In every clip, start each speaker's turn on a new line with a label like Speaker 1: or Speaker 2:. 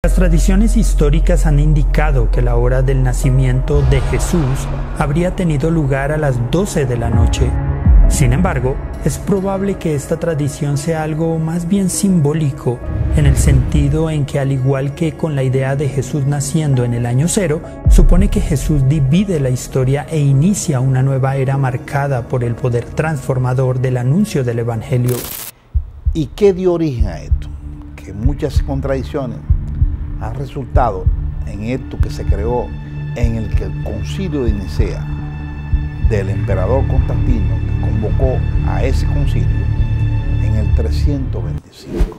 Speaker 1: Las tradiciones históricas han indicado que la hora del nacimiento de Jesús habría tenido lugar a las 12 de la noche. Sin embargo, es probable que esta tradición sea algo más bien simbólico, en el sentido en que, al igual que con la idea de Jesús naciendo en el año cero, supone que Jesús divide la historia e inicia una nueva era marcada por el poder transformador del anuncio del Evangelio.
Speaker 2: ¿Y qué dio origen a esto? Que muchas contradicciones han resultado en esto que se creó en el que el concilio de Nicea del emperador Constantino, que convocó a ese concilio en el 325.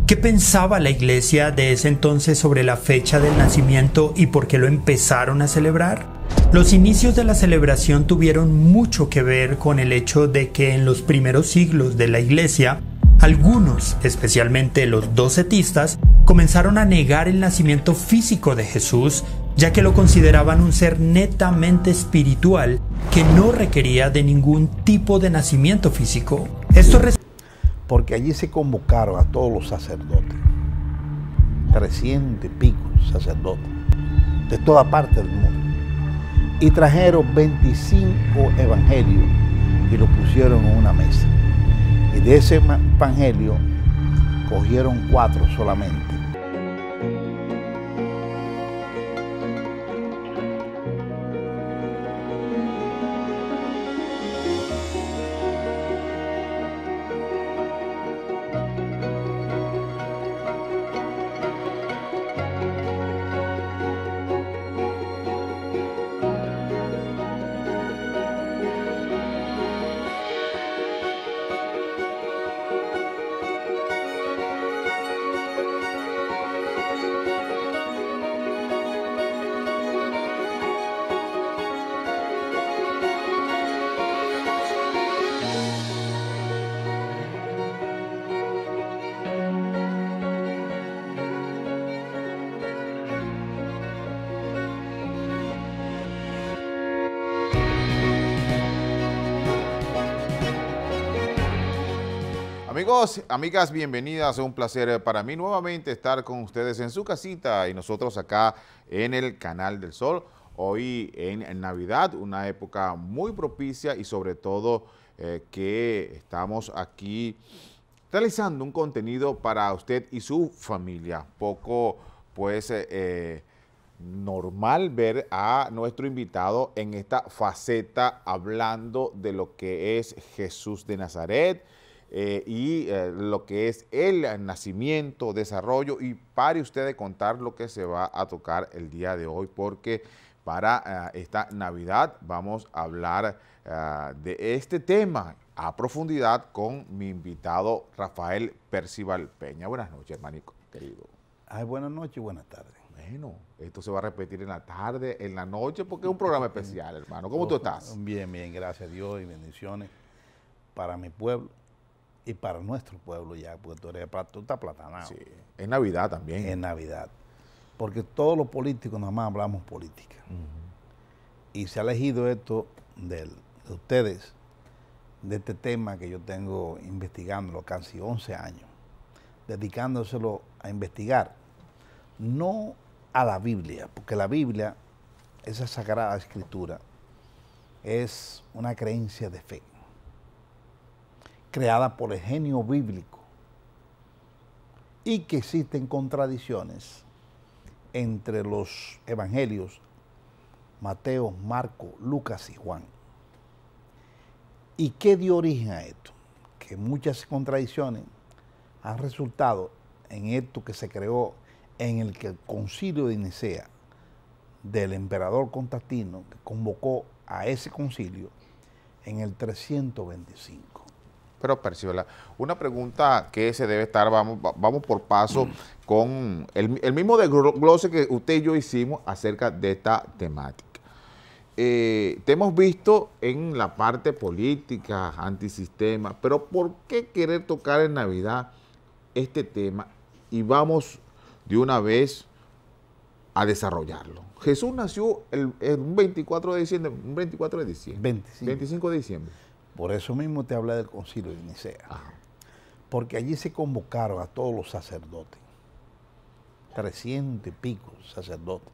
Speaker 1: ¿Qué pensaba la iglesia de ese entonces sobre la fecha del nacimiento y por qué lo empezaron a celebrar? Los inicios de la celebración tuvieron mucho que ver con el hecho de que en los primeros siglos de la iglesia, algunos, especialmente los docetistas, comenzaron a negar el nacimiento físico de Jesús, ya que lo consideraban un ser netamente espiritual que no requería de ningún tipo de nacimiento físico.
Speaker 2: Porque allí se convocaron a todos los sacerdotes, 300 y pico sacerdotes, de toda parte del mundo, y trajeron 25 evangelios y los pusieron en una mesa. Y de ese evangelio cogieron 4 solamente.
Speaker 3: Amigos, amigas, bienvenidas. Es un placer para mí nuevamente estar con ustedes en su casita y nosotros acá en el Canal del Sol. Hoy en Navidad, una época muy propicia y sobre todo que estamos aquí realizando un contenido para usted y su familia. Poco, pues, normal ver a nuestro invitado en esta faceta hablando de lo que es Jesús de Nazaret, lo que es el nacimiento, desarrollo, y pare usted de contar lo que se va a tocar el día de hoy, porque para esta Navidad vamos a hablar de este tema a profundidad con mi invitado Rafael Percival Peña. Buenas noches, hermanito querido.
Speaker 2: Buenas noches y buenas tardes.
Speaker 3: Bueno, esto se va a repetir en la tarde, en la noche, porque es un programa especial, hermano. ¿Cómo tú estás?
Speaker 2: Bien, bien, gracias a Dios y bendiciones para mi pueblo. Y para nuestro pueblo ya, porque tú estás platanado.
Speaker 3: Sí, es Navidad también.
Speaker 2: Es Navidad. Porque todos los políticos nada más hablamos política. Y se ha elegido esto de ustedes, de este tema que yo tengo investigándolo casi 11 años, dedicándoselo a investigar, no a la Biblia, porque la Biblia, esa sagrada escritura, es una creencia de fe, creada por el genio bíblico, y que existen contradicciones entre los evangelios Mateo, Marco, Lucas y Juan. ¿Y qué dio origen a esto? Que muchas contradicciones han resultado en esto que se creó en el que el concilio de Nicea del emperador Constantino, que convocó a ese concilio en el 325.
Speaker 3: Pero Percival, una pregunta que se debe estar, vamos por paso con el mismo desglose que usted y yo hicimos acerca de esta temática. Te hemos visto en la parte política, antisistema, pero ¿por qué querer tocar en Navidad este tema? Y vamos de una vez a desarrollarlo. Jesús nació un 24 de diciembre, 25 de diciembre.
Speaker 2: Por eso mismo te hablé del concilio de Nicea. Porque allí se convocaron a todos los sacerdotes, 300 y pico sacerdotes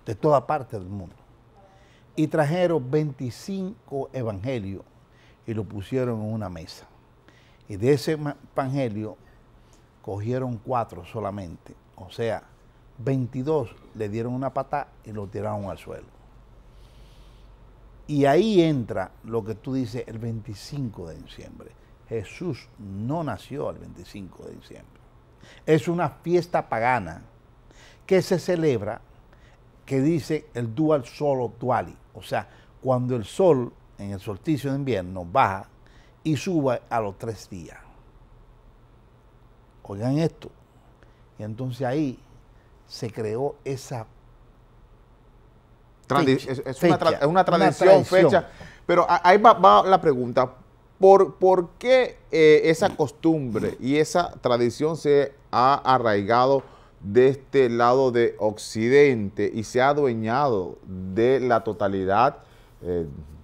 Speaker 2: de toda parte del mundo. Y trajeron 25 evangelios y lo pusieron en una mesa. Y de ese evangelio cogieron 4 solamente. O sea, 22 le dieron una patada y lo tiraron al suelo. Y ahí entra lo que tú dices el 25 de diciembre. Jesús no nació el 25 de diciembre. Es una fiesta pagana que se celebra, que dice el dual solo duali. O sea, cuando el sol en el solsticio de invierno baja y sube a los 3 días. Oigan esto. Y entonces ahí se creó esa
Speaker 3: es una tradición, fecha. Pero ahí va la pregunta. ¿Por qué esa costumbre y esa tradición se ha arraigado de este lado de Occidente y se ha adueñado de la totalidad,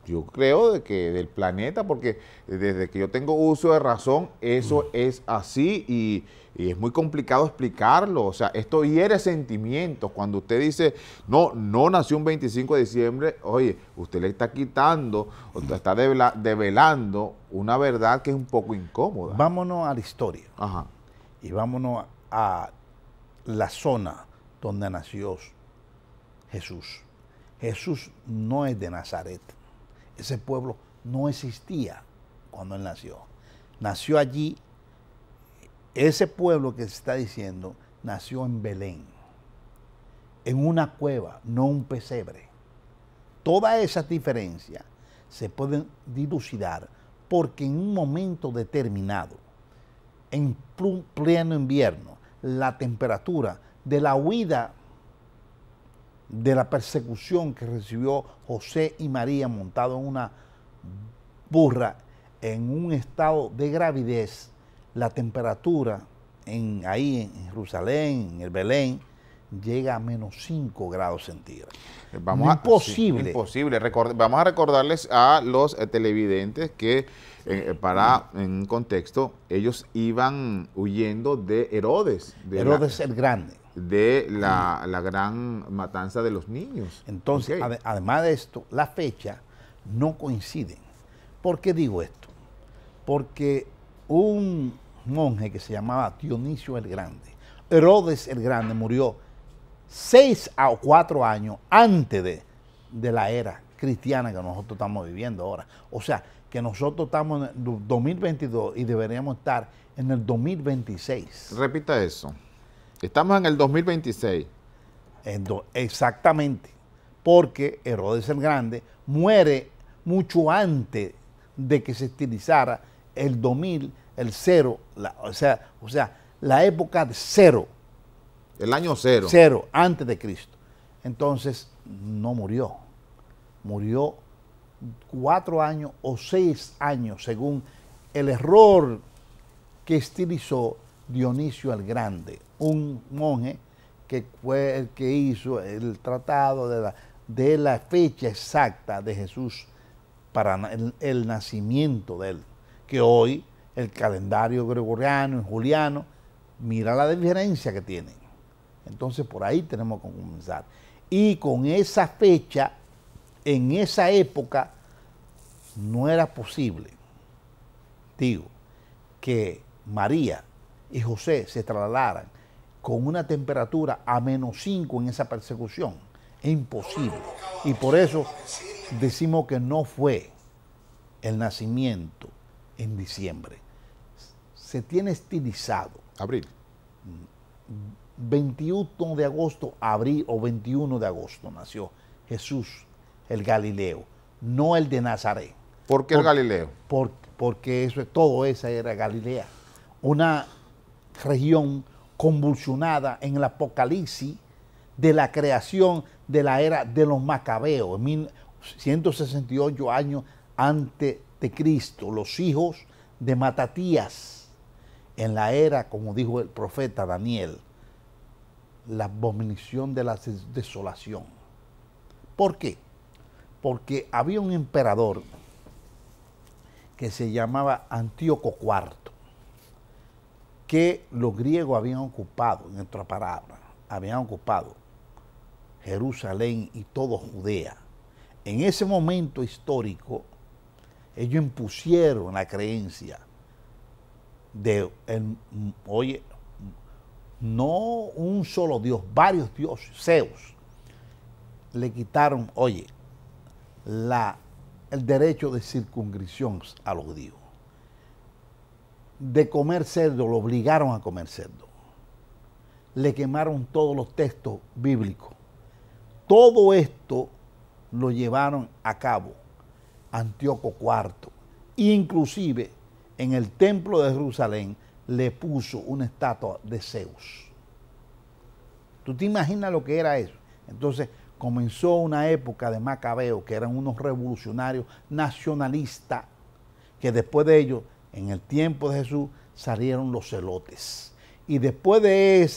Speaker 3: yo creo, del planeta? Porque desde que yo tengo uso de razón, eso es así y es muy complicado explicarlo. O sea, esto hiere sentimientos. Cuando usted dice, no nació un 25 de diciembre, oye, usted le está quitando, usted está develando una verdad que es un poco incómoda.
Speaker 2: Vámonos a la historia.
Speaker 3: Ajá.
Speaker 2: Y vámonos a la zona donde nació Jesús. Jesús no es de Nazaret. Ese pueblo no existía cuando él nació. Nació allí. Ese pueblo que se está diciendo nació en Belén, en una cueva, no un pesebre. Todas esas diferencias se pueden dilucidar porque en un momento determinado, en pleno invierno, la temperatura de la huida de la persecución que recibió José y María montado en una burra en un estado de gravidez, la temperatura ahí en Jerusalén, en el Belén, llega a menos 5 grados centígrados. Imposible.
Speaker 3: Sí, imposible. Vamos a recordarles a los televidentes que, en un contexto, ellos iban huyendo de Herodes.
Speaker 2: Herodes el Grande.
Speaker 3: De la gran matanza de los niños.
Speaker 2: Entonces, además de esto, las fechas no coinciden. ¿Por qué digo esto? Porque un monje que se llamaba Dionisio el Grande, Herodes el Grande murió 6 a 4 años antes de la era cristiana que nosotros estamos viviendo ahora. O sea, que nosotros estamos en el 2022 y deberíamos estar en el 2026.
Speaker 3: Repita eso. Estamos en el 2026.
Speaker 2: Exactamente, porque Herodes el Grande muere mucho antes de que se estilizara el 2000, el cero, o sea, la época de cero.
Speaker 3: El año cero.
Speaker 2: Cero, antes de Cristo. Entonces, no murió. Murió 4 años o 6 años, según el error que estilizó Dionisio el Grande, un monje que fue el que hizo el tratado de la fecha exacta de Jesús para el nacimiento de él, que hoy el calendario gregoriano y juliano, mira la diferencia que tienen. Entonces por ahí tenemos que comenzar. Y con esa fecha, en esa época, no era posible, digo, que María y José se trasladaran con una temperatura a menos 5 en esa persecución. Es imposible. Y por eso decimos que no fue el nacimiento en diciembre. Se tiene estilizado.
Speaker 3: Abril.
Speaker 2: 21 de agosto, abril o 21 de agosto nació Jesús el Galileo, no el de Nazaret.
Speaker 3: ¿Por qué el Galileo?
Speaker 2: Porque todo esa era Galilea. Una región convulsionada en el Apocalipsis de la creación de la era de los Macabeos, 168 años antes de Cristo, los hijos de Matatías, en la era, como dijo el profeta Daniel, la abominación de la desolación. ¿Por qué? Porque había un emperador que se llamaba Antíoco IV, que los griegos habían ocupado, en otra palabra, habían ocupado Jerusalén y todo Judea. En ese momento histórico, ellos impusieron la creencia de, oye, no un solo Dios, varios dioses, Zeus. Le quitaron, oye, el derecho de circuncisión a los judíos. De comer cerdo, lo obligaron a comer cerdo. Le quemaron todos los textos bíblicos. Todo esto lo llevaron a cabo Antíoco IV. Inclusive en el templo de Jerusalén le puso una estatua de Zeus. ¿Tú te imaginas lo que era eso? Entonces comenzó una época de Macabeo, que eran unos revolucionarios nacionalistas, que después de ellos, en el tiempo de Jesús, salieron los celotes. Y después de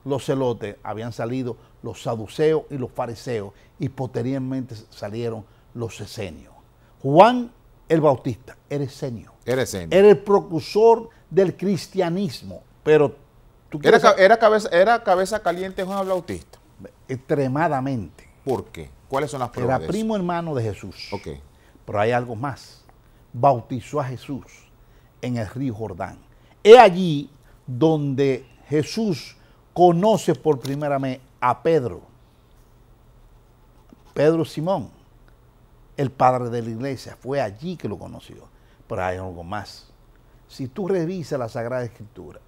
Speaker 2: los celotes habían salido los saduceos y los fariseos, y posteriormente salieron los esenios. Juan el Bautista era esenio. Era el precursor del cristianismo. Pero
Speaker 3: ¿Era cabeza caliente Juan el Bautista?
Speaker 2: Extremadamente.
Speaker 3: ¿Por qué? ¿Cuáles son las pruebas?
Speaker 2: Era primo hermano de Jesús.
Speaker 3: Ok.
Speaker 2: Pero hay algo más. Bautizó a Jesús en el río Jordán. Es allí donde Jesús conoce por primera vez a Pedro. Pedro Simón, el padre de la iglesia. Fue allí que lo conoció. Pero hay algo más. Si tú revisas la Sagrada Escritura,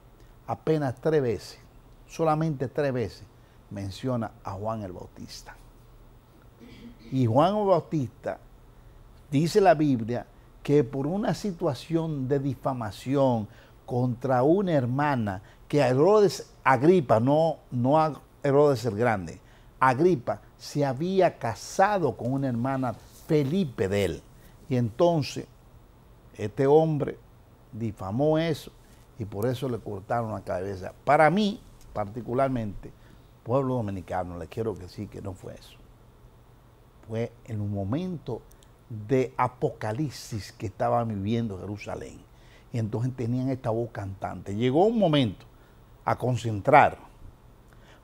Speaker 2: apenas 3 veces, solamente 3 veces, menciona a Juan el Bautista. Y Juan el Bautista, dice la Biblia, que por una situación de difamación contra una hermana, que a Herodes Agripa, no a Herodes el Grande, Agripa se había casado con una hermana Felipe de él. Y entonces este hombre difamó eso y por eso le cortaron la cabeza. Para mí, particularmente, pueblo dominicano, le quiero decir que no fue eso. Fue en un momento de apocalipsis que estaba viviendo Jerusalén. Y entonces tenían esta voz cantante. Llegó un momento a concentrar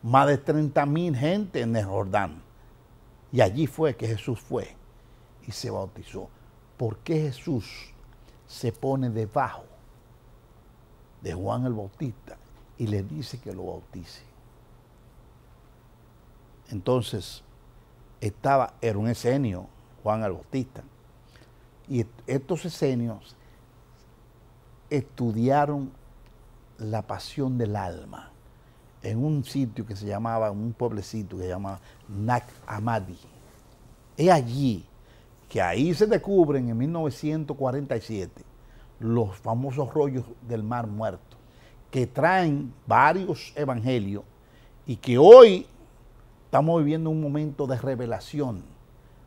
Speaker 2: más de 30,000 gente en el Jordán. Y allí fue que Jesús fue y se bautizó. ¿Por qué Jesús se pone debajo de Juan el Bautista y le dice que lo bautice? Entonces, era un esenio, Juan el Bautista, y estos esenios estudiaron la pasión del alma en un sitio que se llamaba, un pueblecito que se llamaba Nag Hammadi. Es allí que ahí se descubren en 1947 los famosos rollos del Mar Muerto, que traen varios evangelios y que hoy estamos viviendo un momento de revelación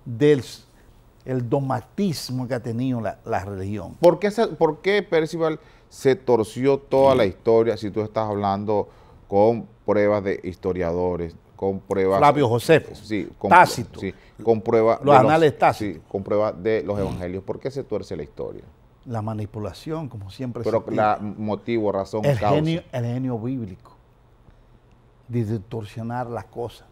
Speaker 2: del dogmatismo que ha tenido la religión.
Speaker 3: ¿Por qué, Percival, se torció toda la historia si tú estás hablando con pruebas de historiadores, con pruebas...
Speaker 2: Flavio Josefo,
Speaker 3: sí,
Speaker 2: Tácito,
Speaker 3: sí, con pruebas
Speaker 2: los anales Tácitos.
Speaker 3: Sí, con pruebas de los evangelios. ¿Por qué se tuerce la historia?
Speaker 2: La manipulación, como siempre.
Speaker 3: Pero motivo, razón, causa.
Speaker 2: El genio bíblico de distorsionar las cosas.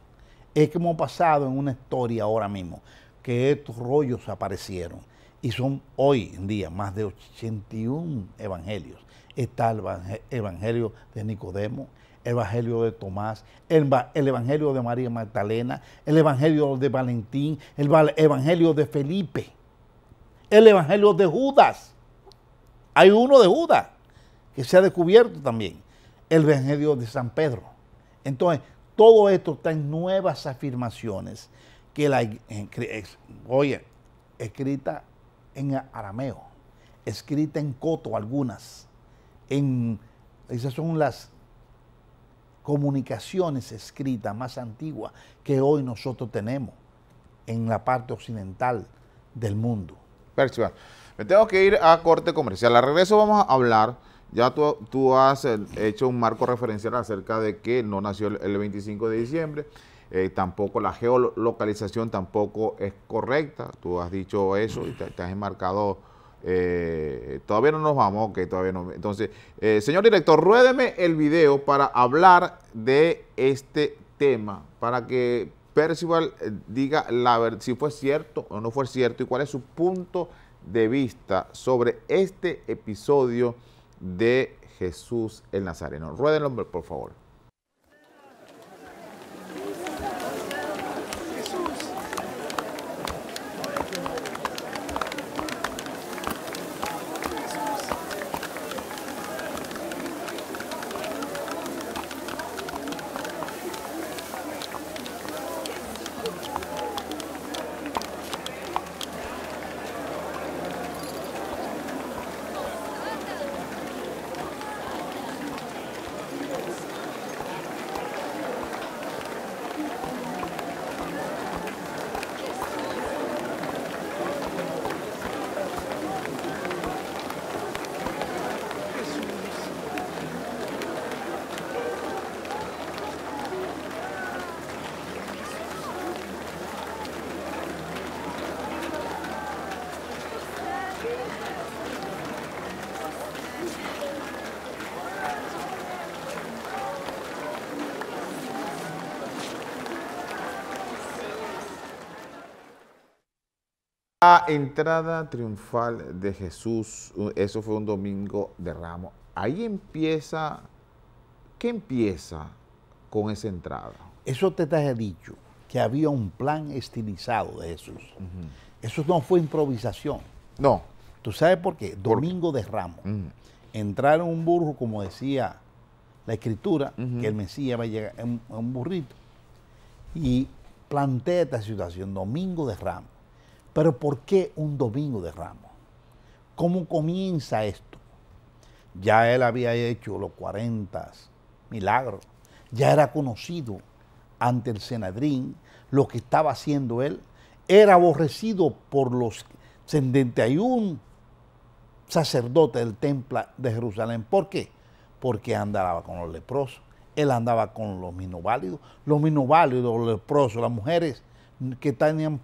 Speaker 2: Es que hemos pasado en una historia ahora mismo, que estos rollos aparecieron y son hoy en día más de 81 evangelios. Está el evangelio de Nicodemo, el evangelio de Tomás, el evangelio de María Magdalena, el evangelio de Valentín, el evangelio de Felipe, el evangelio de Judas. Hay uno de Judas que se ha descubierto también, el evangelio de San Pedro. Entonces, todo esto está en nuevas afirmaciones que escrita en arameo, escrita en coto algunas. Esas son las comunicaciones escritas más antiguas que hoy nosotros tenemos en la parte occidental del mundo.
Speaker 3: Percival, me tengo que ir a corte comercial. Al regreso vamos a hablar, ya tú has hecho un marco referencial acerca de que no nació el 25 de diciembre, tampoco la geolocalización tampoco es correcta, tú has dicho eso y te has enmarcado Todavía no nos vamos, ok, todavía no. Entonces, señor director, ruédeme el video para hablar de este tema, para que Percival diga si fue cierto o no fue cierto y cuál es su punto de vista sobre este episodio de Jesús el Nazareno. Ruédenlo, por favor. La entrada triunfal de Jesús, eso fue un domingo de Ramos. Ahí empieza, ¿qué empieza con esa entrada?
Speaker 2: Eso te he dicho, que había un plan estilizado de Jesús. Eso no fue improvisación.
Speaker 3: No.
Speaker 2: ¿Tú sabes por qué? Domingo de Ramos. Entrar en un burro, como decía la Escritura, que el Mesías va a llegar en un burrito. Y plantea esta situación, Domingo de Ramos. Pero ¿por qué un Domingo de Ramos? ¿Cómo comienza esto? Ya él había hecho los 40 milagros. Ya era conocido ante el Sanedrín lo que estaba haciendo él. Era aborrecido por los 71 sacerdotes del templo de Jerusalén. ¿Por qué? Porque andaba con los leprosos. Él andaba con los minusválidos. Los minusválidos, los leprosos, las mujeres que tenían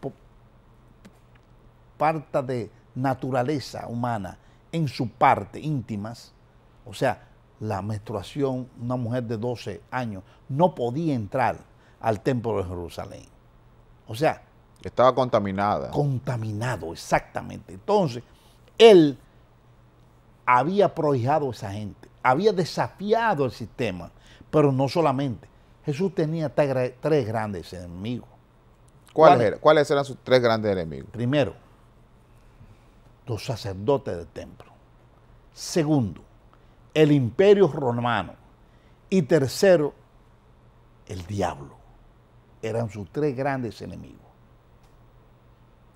Speaker 2: parte de naturaleza humana en su parte íntimas, o sea, la menstruación, una mujer de 12 años no podía entrar al templo de Jerusalén. O sea,
Speaker 3: estaba contaminada.
Speaker 2: Contaminado, exactamente. Entonces, él había prohijado a esa gente, había desafiado el sistema, pero no solamente. Jesús tenía tres grandes enemigos.
Speaker 3: ¿Cuáles eran sus tres grandes enemigos?
Speaker 2: Primero, los sacerdotes del templo. Segundo, el imperio romano. Y tercero, el diablo. Eran sus tres grandes enemigos.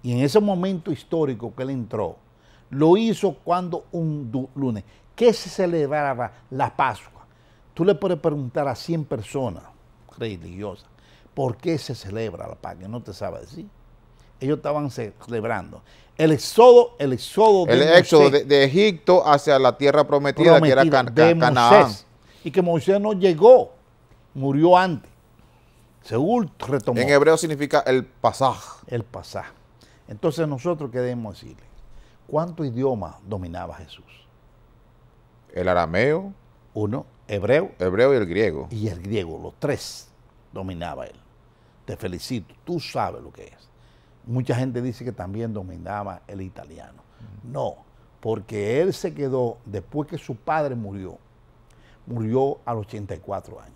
Speaker 2: Y en ese momento histórico que él entró, lo hizo cuando un lunes, que se celebraba la Pascua. Tú le puedes preguntar a 100 personas religiosas, ¿por qué se celebra la Pascua? No te sabe decir. Ellos estaban celebrando el éxodo
Speaker 3: de Egipto hacia la tierra prometida que era Canaán.
Speaker 2: Y que Moisés no llegó, murió antes. Seúl retomó.
Speaker 3: En hebreo significa el pasaje.
Speaker 2: El pasaje. Entonces nosotros qué debemos decirle, ¿cuántos idiomas dominaba Jesús?
Speaker 3: El arameo.
Speaker 2: Uno, hebreo.
Speaker 3: Hebreo y el griego.
Speaker 2: Y el griego, los tres dominaba él. Te felicito, tú sabes lo que es. Mucha gente dice que también dominaba el italiano. No, porque él se quedó, después que su padre murió a los 84 años.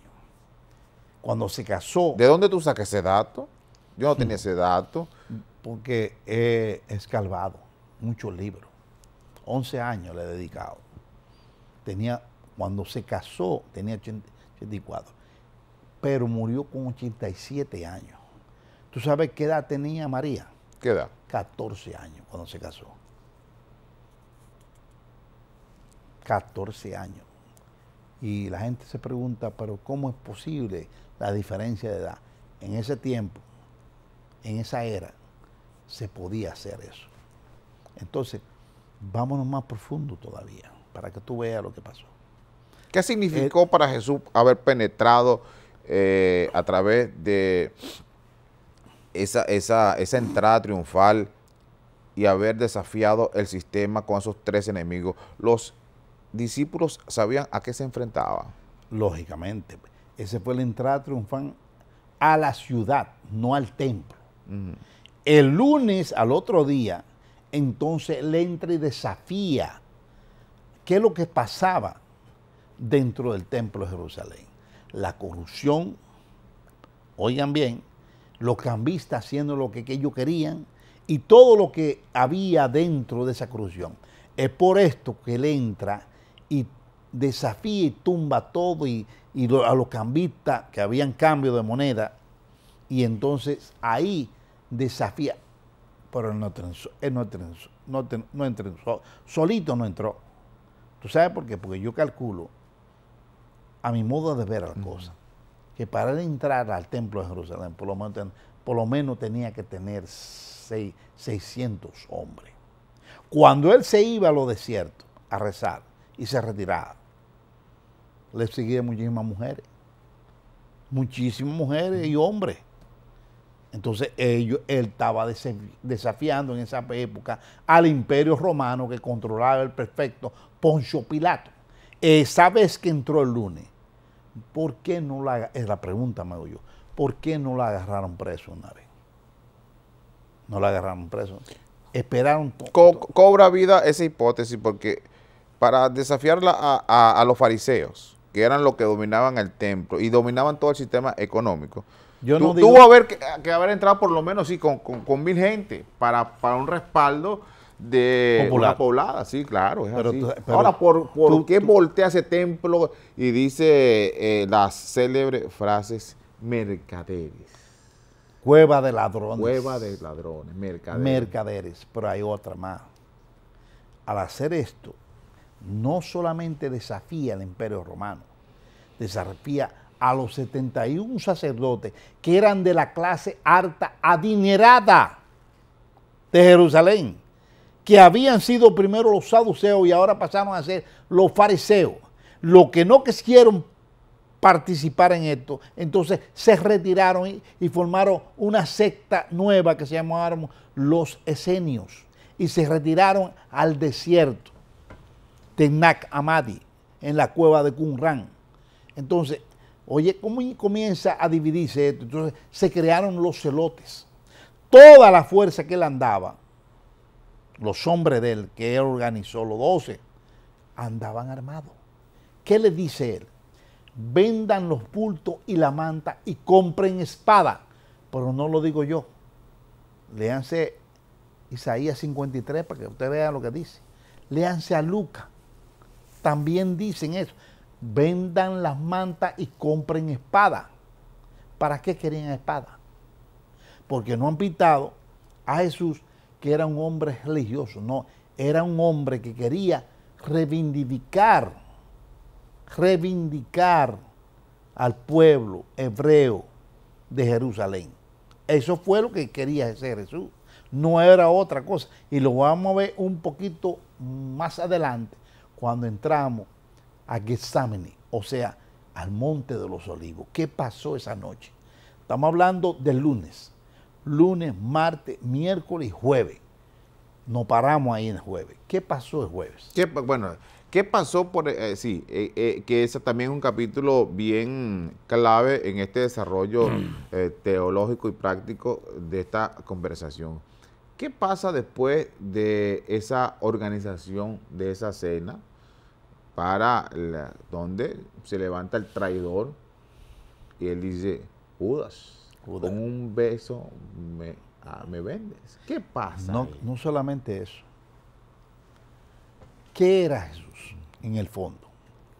Speaker 2: Cuando se casó...
Speaker 3: ¿De dónde tú sacas ese dato? Yo no tenía ese dato.
Speaker 2: Porque he escalvado muchos libros. 11 años le he dedicado. Cuando se casó, tenía 84. Pero murió con 87 años. ¿Tú sabes qué edad tenía María?
Speaker 3: ¿Qué edad?
Speaker 2: 14 años cuando se casó. 14 años. Y la gente se pregunta, pero ¿cómo es posible la diferencia de edad? En ese tiempo, en esa era, se podía hacer eso. Entonces, vámonos más profundo todavía, para que tú veas lo que pasó.
Speaker 3: ¿Qué significó para Jesús haber penetrado a través de esa entrada triunfal y haber desafiado el sistema con esos 3 enemigos, los discípulos sabían a qué se enfrentaban.
Speaker 2: Lógicamente. Ese fue la entrada triunfal a la ciudad, no al templo. El lunes, al otro día, entonces él entra y desafía qué es lo que pasaba dentro del templo de Jerusalén. La corrupción, oigan bien, los cambistas haciendo lo que ellos querían y todo lo que había dentro de esa corrupción. Es por esto que él entra y desafía y tumba todo y a los cambistas que habían cambio de moneda, y entonces ahí desafía, pero él no entró, solito no entró. ¿Tú sabes por qué? Porque yo calculo, a mi modo de ver las cosas, que para él entrar al templo de Jerusalén, por lo menos tenía que tener 600 hombres. Cuando él se iba a los desiertos a rezar y se retiraba, le seguían muchísimas mujeres y hombres. Entonces él estaba desafiando en esa época al imperio romano que controlaba el perfecto Poncio Pilato. Esa vez que entró el lunes, ¿por qué no es la pregunta, me hago yo, ¿por qué no la agarraron preso una vez? No la agarraron preso. Esperaron.
Speaker 3: Cobra vida esa hipótesis porque para desafiarla a los fariseos, que eran los que dominaban el templo y dominaban todo el sistema económico, tuvo que haber entrado por lo menos sí, con 1000 gente para un respaldo de una poblada. Sí, claro, es así. Ahora, ¿por qué voltea ese templo y dice las célebres frases mercaderes?
Speaker 2: Cueva de ladrones.
Speaker 3: Cueva de ladrones, mercaderes.
Speaker 2: Mercaderes, pero hay otra más. Al hacer esto, no solamente desafía al imperio romano, desafía a los 71 sacerdotes que eran de la clase alta adinerada de Jerusalén, que habían sido primero los saduceos y ahora pasaron a ser los fariseos. Los que no quisieron participar en esto, entonces se retiraron y formaron una secta nueva que se llamaron los esenios y se retiraron al desierto de Nag Hammadi, en la cueva de Qumran. Entonces, oye, ¿cómo comienza a dividirse esto? Entonces se crearon los celotes. Toda la fuerza que él andaba, los hombres de él, que él organizó, los 12, andaban armados. ¿Qué le dice él? Vendan los bultos y la manta y compren espada. Pero no lo digo yo. Léanse Isaías 53 para que usted vea lo que dice. Léanse a Lucas. También dicen eso. Vendan las mantas y compren espada. ¿Para qué querían espada? Porque no han pintado a Jesús que era un hombre religioso. No, era un hombre que quería reivindicar al pueblo hebreo de Jerusalén. Eso fue lo que quería hacer Jesús. No era otra cosa. Y lo vamos a ver un poquito más adelante cuando entramos a Getsemani, o sea, al Monte de los Olivos. ¿Qué pasó esa noche? Estamos hablando del lunes. Lunes, martes, miércoles y jueves. Nos paramos ahí en el jueves. ¿Qué pasó el jueves?
Speaker 3: ¿Qué pasó que ese también es un capítulo bien clave en este desarrollo teológico y práctico de esta conversación? ¿Qué pasa después de esa organización de esa cena donde se levanta el traidor y él dice, Judas, con un beso me vendes? ¿Qué pasa?
Speaker 2: No solamente eso. ¿Qué era Jesús en el fondo?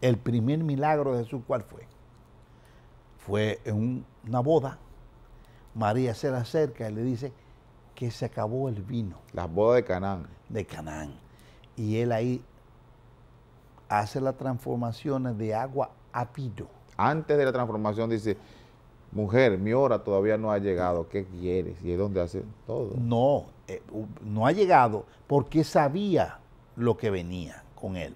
Speaker 2: El primer milagro de Jesús, ¿cuál fue? Fue en una boda. María se le acerca y le dice que se acabó el vino.
Speaker 3: Las bodas de Canaán.
Speaker 2: De Canaán. Y él ahí hace las transformaciones de agua a vino.
Speaker 3: Antes de la transformación dice, mujer, mi hora todavía no ha llegado, ¿qué quieres? Y es donde hace todo.
Speaker 2: No ha llegado porque sabía lo que venía con él,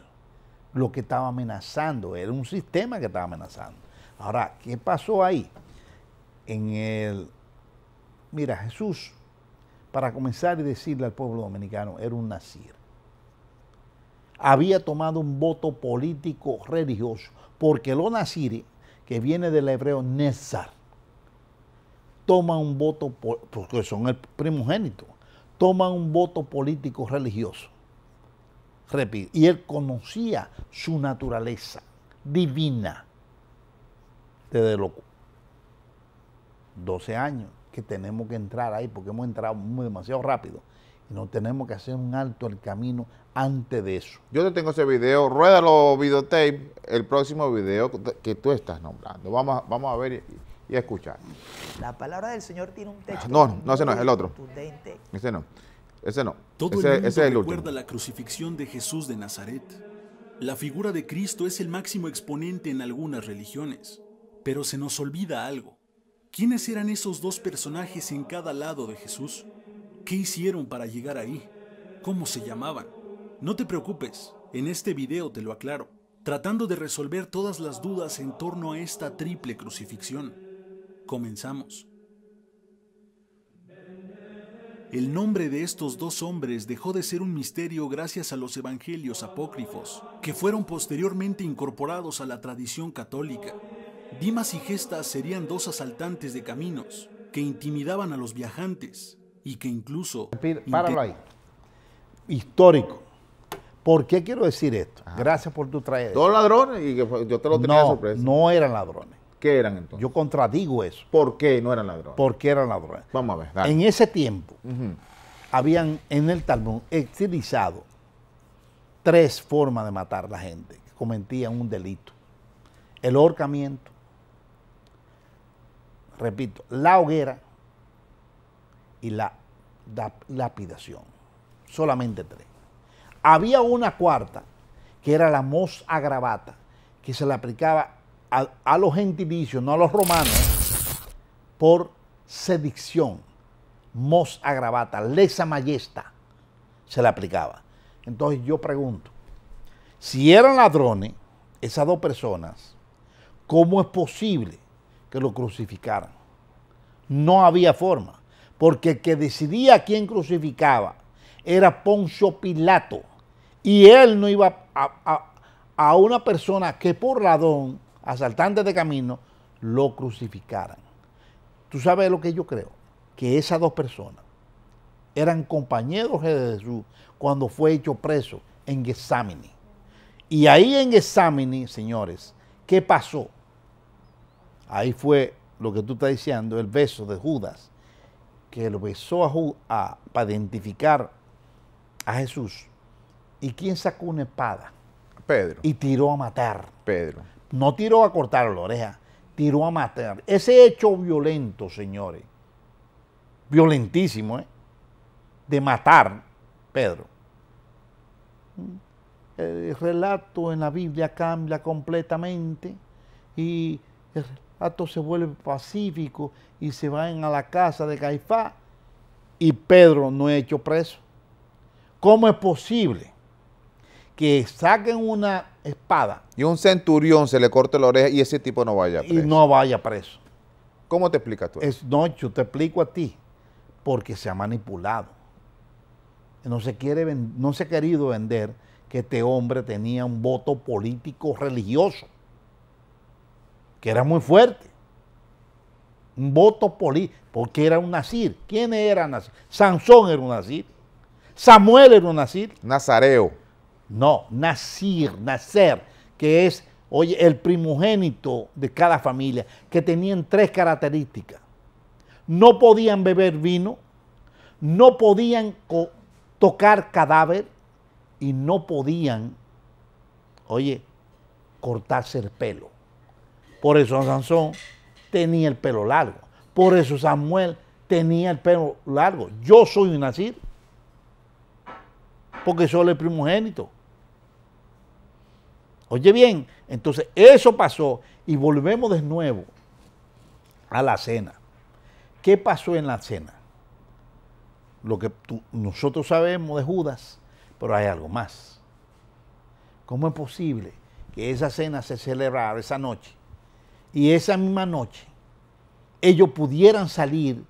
Speaker 2: lo que estaba amenazando, era un sistema que estaba amenazando. Ahora, ¿qué pasó ahí? Mira, Jesús para comenzar y decirle al pueblo dominicano, era un nazir. Había tomado un voto político religioso, porque los nazires, que viene del hebreo nezar, toman un voto, porque son el primogénito, toman un voto político religioso. Repito, y él conocía su naturaleza divina desde los 12 años, que tenemos que entrar ahí, porque hemos entrado demasiado rápido, y no tenemos que hacer un alto el camino antes de eso.
Speaker 3: Yo te tengo ese video, rueda los videotape, el próximo video que tú estás nombrando. Vamos a ver y a escuchar.
Speaker 4: La palabra del Señor tiene un texto.
Speaker 3: No, ese no, el otro.
Speaker 4: Contundente.
Speaker 3: Ese no.
Speaker 5: Todo
Speaker 3: ese
Speaker 5: el mundo
Speaker 3: es el
Speaker 5: recuerda
Speaker 3: último.
Speaker 5: la crucifixión de Jesús de Nazaret. La figura de Cristo es el máximo exponente en algunas religiones. Pero se nos olvida algo. ¿Quiénes eran esos dos personajes en cada lado de Jesús? ¿Qué hicieron para llegar ahí? ¿Cómo se llamaban? No te preocupes, en este video te lo aclaro, tratando de resolver todas las dudas en torno a esta triple crucifixión. Comenzamos. El nombre de estos dos hombres dejó de ser un misterio gracias a los evangelios apócrifos, que fueron posteriormente incorporados a la tradición católica. Dimas y Gestas serían dos asaltantes de caminos, que intimidaban a los viajantes, y que incluso...
Speaker 2: Páralo ahí. Histórico. ¿Por qué quiero decir esto?
Speaker 3: Ajá.
Speaker 2: Gracias por tu traer.
Speaker 3: Dos ladrones y que yo te lo tenía de sorpresa.
Speaker 2: No eran ladrones.
Speaker 3: ¿Qué eran entonces?
Speaker 2: Yo contradigo eso.
Speaker 3: ¿Por qué no eran ladrones?
Speaker 2: ¿Por qué eran ladrones?
Speaker 3: Vamos a ver, dale.
Speaker 2: En ese tiempo,
Speaker 3: Ujú.
Speaker 2: habían en el Talmud utilizado 3 formas de matar a la gente que cometían un delito. El ahorcamiento, repito, la hoguera y la lapidación. Solamente 3. Había una cuarta, que era la mos agravata, que se le aplicaba a los gentilicios, no a los romanos, por sedición. Mos agravata, lesa majesta, se le aplicaba. Entonces yo pregunto, si eran ladrones, esas 2 personas, ¿cómo es posible que lo crucificaran? No había forma, porque el que decidía quién crucificaba era Poncio Pilato, y él no iba a una persona que por ladrón, asaltante de camino, lo crucificaran. ¿Tú sabes lo que yo creo? Que esas 2 personas eran compañeros de Jesús cuando fue hecho preso en Getsámani. Y ahí en Getsámani, señores, ¿qué pasó? Ahí fue lo que tú estás diciendo, el beso de Judas, que lo besó para identificar a Jesús. ¿Y quién sacó una espada?
Speaker 3: Pedro.
Speaker 2: Y tiró a matar.
Speaker 3: Pedro.
Speaker 2: No tiró a cortar la oreja, tiró a matar. Ese hecho violento, señores, violentísimo, de matar, Pedro. El relato en la Biblia cambia completamente y el relato se vuelve pacífico y se van a la casa de Caifás y Pedro no es hecho preso. ¿Cómo es posible que saquen una espada
Speaker 3: Y un centurión se le corte la oreja y ese tipo no vaya preso?
Speaker 2: y no vaya preso?
Speaker 3: ¿Cómo te explicas tú eso?
Speaker 2: No, yo te explico a ti, porque se ha manipulado. No se ha querido vender que este hombre tenía un voto político religioso, que era muy fuerte. Un voto político, porque era un nazir. ¿Quién era nazir? Sansón era un nazir. Samuel era un nazir.
Speaker 3: Nazareo.
Speaker 2: No, nacer, que es, oye, el primogénito de cada familia, que tenían 3 características. No podían beber vino, no podían tocar cadáver y no podían, oye, cortarse el pelo. Por eso Sansón tenía el pelo largo. Por eso Samuel tenía el pelo largo. Yo soy un nazir, porque soy el primogénito. Oye bien, entonces eso pasó y volvemos de nuevo a la cena. ¿Qué pasó en la cena? Lo que nosotros sabemos de Judas, pero hay algo más. ¿Cómo es posible que esa cena se celebrara esa noche y esa misma noche ellos pudieran salir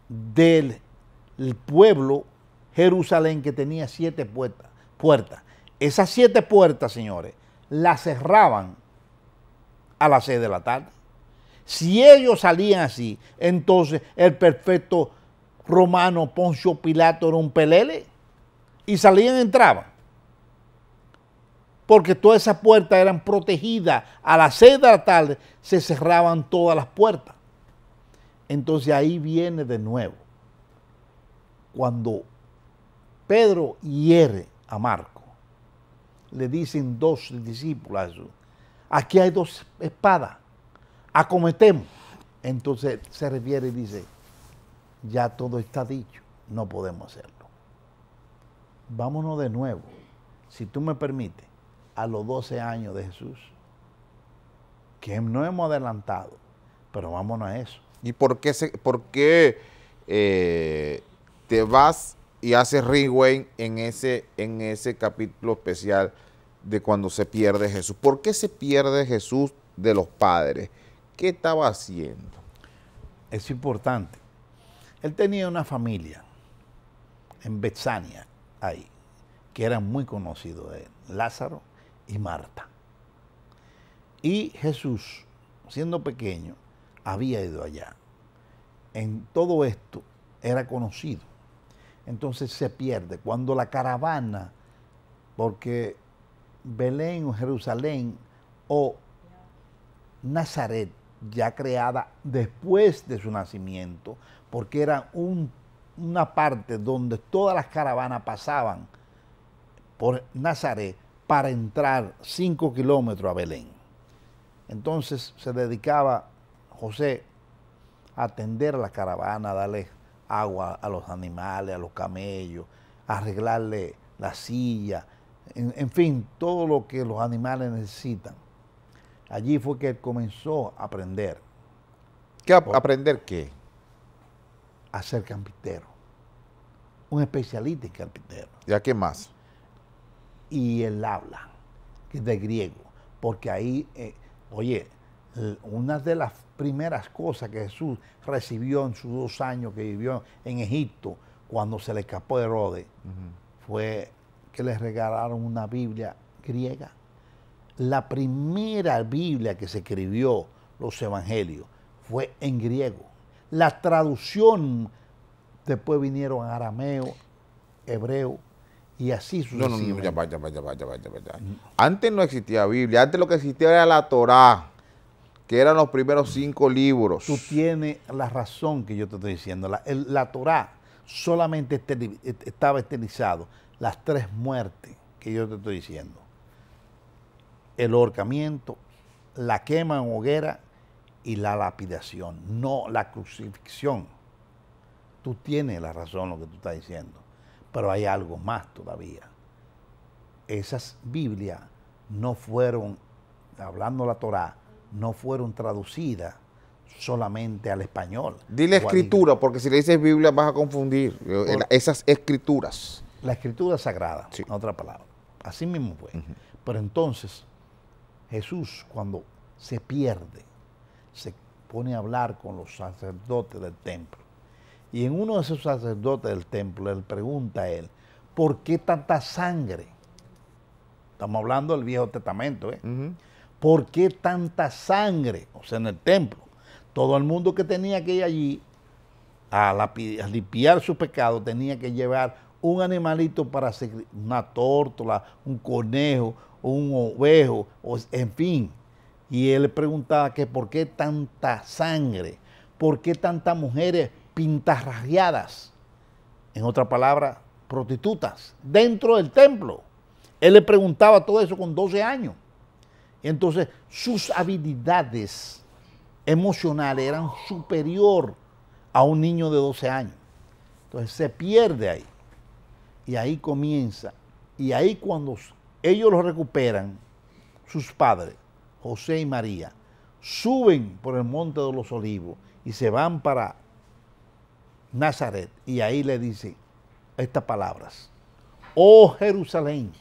Speaker 2: del el pueblo Jerusalén que tenía 7 puertas. Esas 7 puertas, señores, las cerraban a las 6 de la tarde. Si ellos salían así, entonces el perfecto romano Poncio Pilato era un pelele y salían y entraban. Porque todas esas puertas eran protegidas. A las 6 de la tarde se cerraban todas las puertas. Entonces ahí viene de nuevo. Cuando Pedro hiere a Marco, le dicen 2 discípulos a Jesús, aquí hay 2 espadas, acometemos. Entonces se refiere y dice, ya todo está dicho, no podemos hacerlo. Vámonos de nuevo, si tú me permites, a los 12 años de Jesús, que no hemos adelantado, pero vámonos a eso.
Speaker 3: ¿Y por qué te vas y haces rewind en ese capítulo especial de cuando se pierde Jesús? ¿Por qué se pierde Jesús de los padres? ¿Qué estaba haciendo?
Speaker 2: Es importante. Él tenía una familia en Betsania, ahí, que eran muy conocidos de él, Lázaro y Marta. Y Jesús, siendo pequeño, había ido allá. En todo esto era conocido. Entonces se pierde. Cuando la caravana, porque Belén o Jerusalén o Nazaret, ya creada después de su nacimiento, porque era una parte donde todas las caravanas pasaban por Nazaret para entrar 5 kilómetros a Belén. Entonces se dedicaba José a atender a la caravana, a darle agua a los animales, a los camellos, a arreglarle la silla, en fin, todo lo que los animales necesitan. Allí fue que él comenzó a aprender.
Speaker 3: ¿Aprender qué?
Speaker 2: A ser carpintero. Un especialista en carpintero.
Speaker 3: ¿Y a qué más?
Speaker 2: Y él habla, que es de griego, porque ahí, una de las primeras cosas que Jesús recibió en sus 2 años que vivió en Egipto, cuando se le escapó de Herodes, fue que le regalaron una Biblia griega. La primera Biblia que se escribió, los evangelios, fue en griego. La traducción después vinieron en arameo, hebreo y así sucesivamente.
Speaker 3: No, ya vaya. Antes no existía Biblia, antes lo que existía era la Torá, que eran los primeros 5 libros.
Speaker 2: Tú tienes la razón que yo te estoy diciendo. La Torá solamente estaba estilizado las 3 muertes que yo te estoy diciendo. El ahorcamiento, la quema en hoguera y la lapidación, no la crucifixión. Tú tienes la razón lo que tú estás diciendo, pero hay algo más todavía. Esas Biblias no fueron, hablando la Torá, no fueron traducidas solamente al español.
Speaker 3: Dile escritura, porque si le dices Biblia vas a confundir esas escrituras.
Speaker 2: La escritura sagrada,
Speaker 3: sí.
Speaker 2: En otra palabra. Así mismo fue. Pero entonces, Jesús, cuando se pierde, se pone a hablar con los sacerdotes del templo. Y en uno de esos sacerdotes del templo, él pregunta a él, ¿por qué tanta sangre? Estamos hablando del Viejo Testamento, ¿eh? ¿Por qué tanta sangre? O sea, en el templo. Todo el mundo que tenía que ir allí a limpiar su pecado tenía que llevar un animalito para hacer una tórtola, un conejo, un ovejo, en fin. Y él le preguntaba que por qué tanta sangre, por qué tantas mujeres pintarrajeadas, en otra palabra, prostitutas, dentro del templo. Él le preguntaba todo eso con 12 años. Entonces, sus habilidades emocionales eran superior a un niño de 12 años. Entonces, se pierde ahí. Y ahí comienza. Y ahí cuando ellos lo recuperan, sus padres, José y María, suben por el Monte de los Olivos y se van para Nazaret. Y ahí le dice estas palabras. Oh Jerusalén,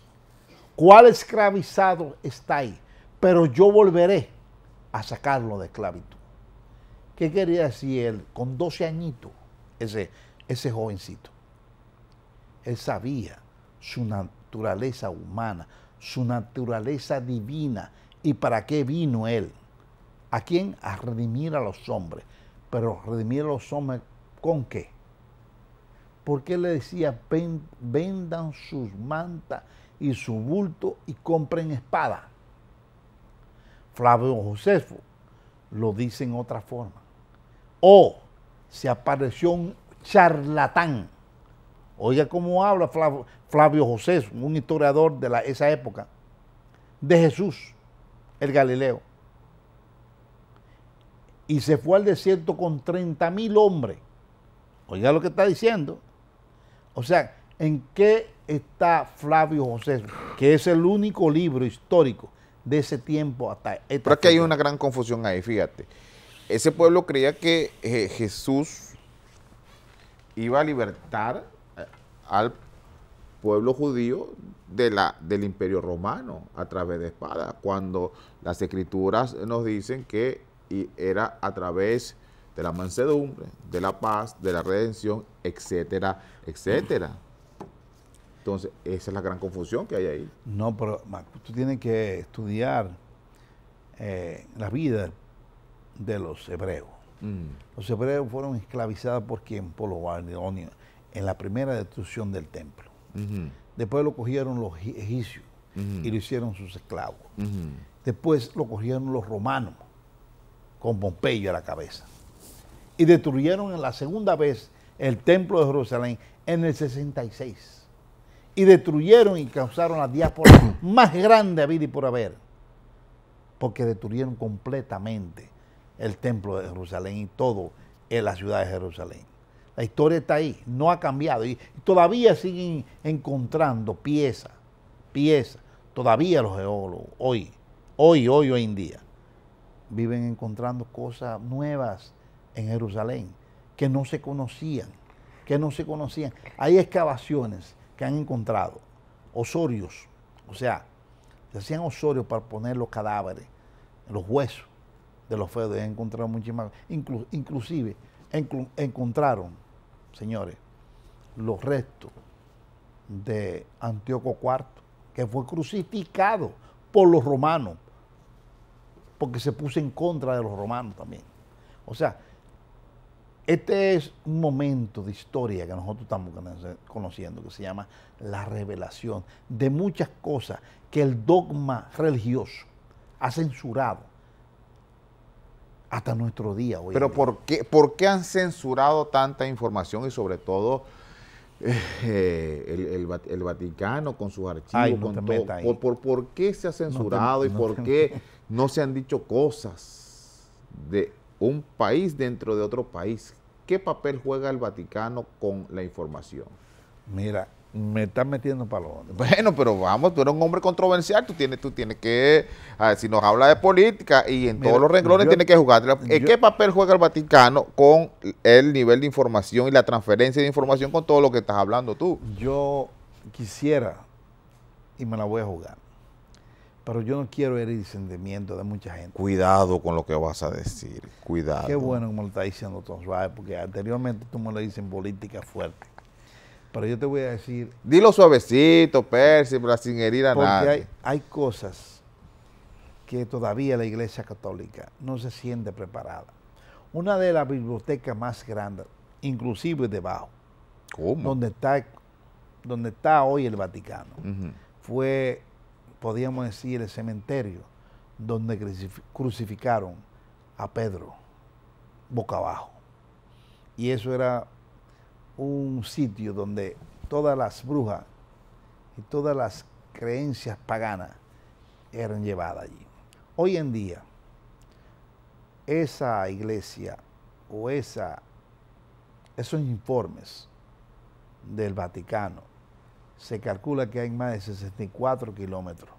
Speaker 2: cuál esclavizado estáis, pero yo volveré a sacarlo de esclavitud. ¿Qué quería decir él con 12 añitos? ese jovencito. Él sabía su naturaleza humana, su naturaleza divina y para qué vino él. ¿A quién? A redimir a los hombres. Pero redimir a los hombres ¿con qué? Porque él le decía, vendan sus mantas y su bulto y compren espada. Flavio Josefo lo dice en otra forma. O se apareció un charlatán. Oiga cómo habla Flavio Josefo, un historiador de esa época, de Jesús, el Galileo. Y se fue al desierto con 30,000 hombres. Oiga lo que está diciendo. O sea, ¿en qué está Flavio Josefo? Que es el único libro histórico de ese tiempo hasta esta
Speaker 3: Pero es que hay
Speaker 2: fecha.
Speaker 3: una gran confusión ahí, fíjate. Ese pueblo creía que Jesús iba a libertar al pueblo judío del Imperio Romano a través de espada, cuando las Escrituras nos dicen que era a través de la mansedumbre, de la paz, de la redención, etcétera, etcétera. Entonces, esa es la gran confusión que hay ahí.
Speaker 2: No, pero Marco, tú tienes que estudiar la vida de los hebreos. Los hebreos fueron esclavizados ¿por quién? Por los babilonios en la primera destrucción del templo. Después lo cogieron los egipcios y lo hicieron sus esclavos. Después lo cogieron los romanos con Pompeyo a la cabeza. Y destruyeron en la segunda vez el templo de Jerusalén en el 66. Y destruyeron y causaron la diáspora más grande habido y por haber. Porque destruyeron completamente el templo de Jerusalén y todo en la ciudad de Jerusalén. La historia está ahí, no ha cambiado. Y todavía siguen encontrando piezas. Todavía los geólogos, hoy en día, viven encontrando cosas nuevas en Jerusalén que no se conocían. Hay excavaciones que han encontrado osorios, o sea, se hacían osorios para poner los cadáveres, los huesos de los feudos, y han encontrado muchísimas, inclusive encontraron, señores, los restos de Antíoco IV, que fue crucificado por los romanos, porque se puso en contra de los romanos también. O sea, este es un momento de historia que nosotros estamos conociendo, que se llama la revelación de muchas cosas que el dogma religioso ha censurado hasta nuestro día hoy.
Speaker 3: Pero ¿por qué han censurado tanta información y sobre todo el Vaticano con sus archivos?
Speaker 2: Ay, no
Speaker 3: con
Speaker 2: te
Speaker 3: todo?
Speaker 2: metas ahí.
Speaker 3: ¿Por qué se ha censurado y por qué no se han dicho cosas de un país dentro de otro país? ¿Qué papel juega el Vaticano con la información?
Speaker 2: Mira, me estás metiendo palones.
Speaker 3: Bueno, pero vamos, tú eres un hombre controversial, tú tienes que, si nos habla de política y en todos los renglones tienes que jugar. ¿Qué papel juega el Vaticano con el nivel de información y la transferencia de información con todo lo que estás hablando tú?
Speaker 2: Yo quisiera, y me la voy a jugar, pero yo no quiero herir el sentimiento de mucha gente.
Speaker 3: Cuidado con lo que vas a decir, cuidado.
Speaker 2: Qué bueno que me lo está diciendo tú, suave, porque anteriormente tú me lo dices en política fuerte. Pero yo te voy a decir...
Speaker 3: Dilo suavecito, Percy, pero sin herir a nadie.
Speaker 2: Porque hay cosas que todavía la Iglesia Católica no se siente preparada. Una de las bibliotecas más grandes, inclusive debajo,
Speaker 3: ¿Cómo?
Speaker 2: donde está hoy el Vaticano, fue, podríamos decir, el cementerio donde crucificaron a Pedro boca abajo. Y eso era un sitio donde todas las brujas y todas las creencias paganas eran llevadas allí. Hoy en día, esa iglesia o esos informes del Vaticano, se calcula que hay más de 64 kilómetros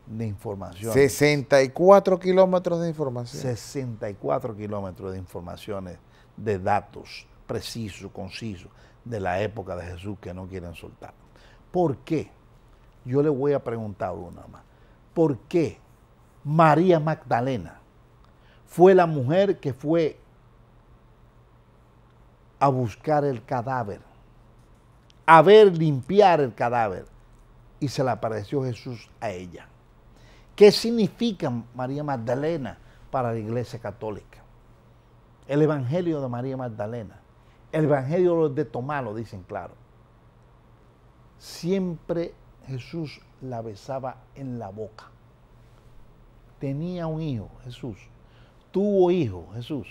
Speaker 2: de información.
Speaker 3: 64 kilómetros de información.
Speaker 2: 64 kilómetros de informaciones, de datos precisos, concisos, de la época de Jesús que no quieren soltar. ¿Por qué? Yo le voy a preguntar una más. ¿Por qué María Magdalena fue la mujer que fue a buscar el cadáver, a ver limpiar el cadáver, y se le apareció Jesús a ella. ¿Qué significa María Magdalena para la Iglesia Católica? El Evangelio de María Magdalena, el Evangelio de Tomás lo dicen claro. Siempre Jesús la besaba en la boca. Tenía un hijo, Jesús. Tuvo hijo, Jesús.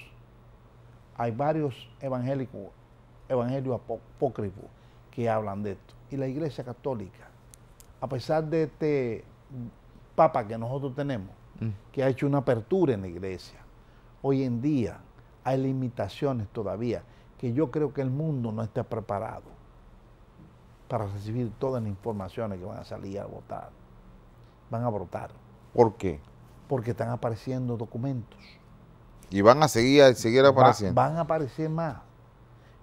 Speaker 2: Hay varios evangelios apócrifos que hablan de esto. Y la Iglesia Católica, a pesar de este Papa que nosotros tenemos, que ha hecho una apertura en la Iglesia, hoy en día hay limitaciones todavía que yo creo que el mundo no está preparado para recibir todas las informaciones que van a salir a votar. Van a brotar.
Speaker 3: ¿Por qué?
Speaker 2: Porque están apareciendo documentos.
Speaker 3: Y van a seguir apareciendo.
Speaker 2: Van a aparecer más.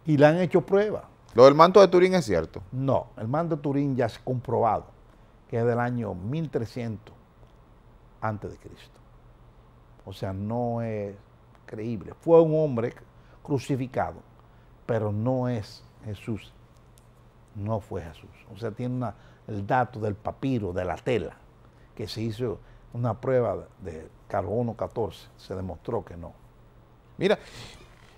Speaker 2: Y le han hecho pruebas.
Speaker 3: Lo del manto de Turín es cierto.
Speaker 2: No, el manto de Turín ya se ha comprobado que es del año 1300 antes de Cristo. O sea, no es creíble. Fue un hombre crucificado, pero no es Jesús. No fue Jesús. O sea, tiene el dato del papiro, de la tela, que se hizo una prueba de carbono 14. Se demostró que no.
Speaker 3: Mira,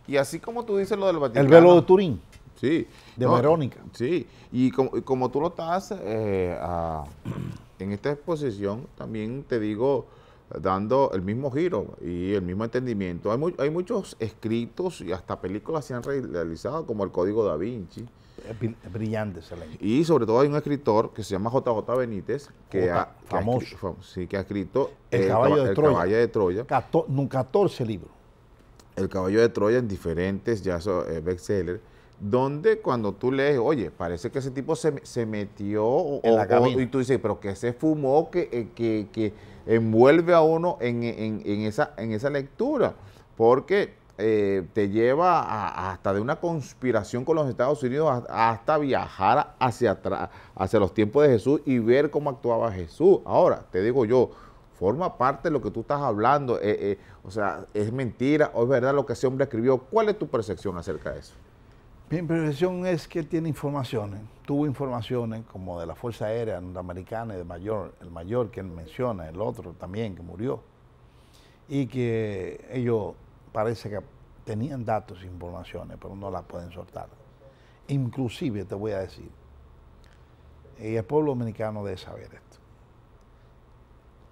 Speaker 3: y así como tú dices lo del Vaticano.
Speaker 2: El velo de Turín.
Speaker 3: Sí.
Speaker 2: De Verónica.
Speaker 3: Sí, y como tú lo estás en esta exposición, también te digo, dando el mismo giro y el mismo entendimiento. Hay muchos escritos y hasta películas se han realizado, como el Código Da Vinci.
Speaker 2: Es brillante, excelente.
Speaker 3: Y sobre todo hay un escritor que se llama JJ Benítez,
Speaker 2: famoso.
Speaker 3: Que ha escrito
Speaker 2: El Caballo de Troya.
Speaker 3: Caballo de Troya.
Speaker 2: 14 libros.
Speaker 3: El Caballo de Troya en diferentes bestsellers, donde cuando tú lees, oye, parece que ese tipo se metió
Speaker 2: en la cabina.
Speaker 3: Y tú dices, pero que se fumó que envuelve a uno en esa lectura, porque te lleva hasta de una conspiración con los Estados Unidos hasta viajar hacia atrás, hacia los tiempos de Jesús y ver cómo actuaba Jesús. Ahora, te digo yo, forma parte de lo que tú estás hablando, o sea, es mentira o es verdad lo que ese hombre escribió. ¿Cuál es tu percepción acerca de eso?
Speaker 2: Mi percepción es que él tiene informaciones, tuvo informaciones como de la Fuerza Aérea Norteamericana y el mayor que él menciona, el otro también que murió, y que ellos parece que tenían datos e informaciones, pero no las pueden soltar. Inclusive, te voy a decir, y el pueblo dominicano debe saber esto,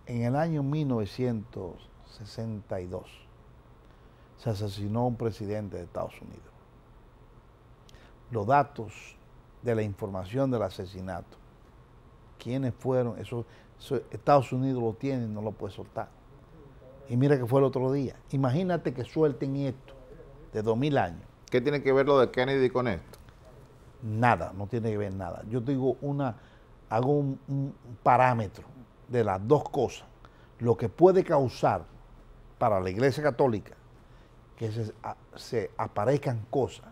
Speaker 2: en el año 1962 se asesinó un presidente de Estados Unidos. Los datos de la información del asesinato, quiénes fueron, eso Estados Unidos lo tiene y no lo puede soltar. Y mira que fue el otro día. Imagínate que suelten esto de 2000 años.
Speaker 3: ¿Qué tiene que ver lo de Kennedy con esto?
Speaker 2: Nada, no tiene que ver nada. Yo te digo hago un parámetro de las dos cosas. Lo que puede causar para la Iglesia Católica que se aparezcan cosas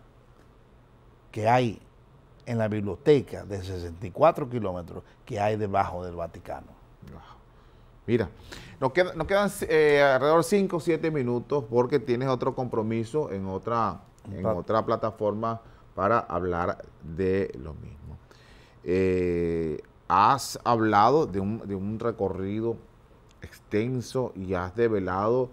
Speaker 2: que hay en la biblioteca de 64 kilómetros que hay debajo del Vaticano.
Speaker 3: Mira, nos quedan alrededor de 5 o 7 minutos porque tienes otro compromiso en otra plataforma para hablar de lo mismo. Has hablado de un recorrido extenso y has develado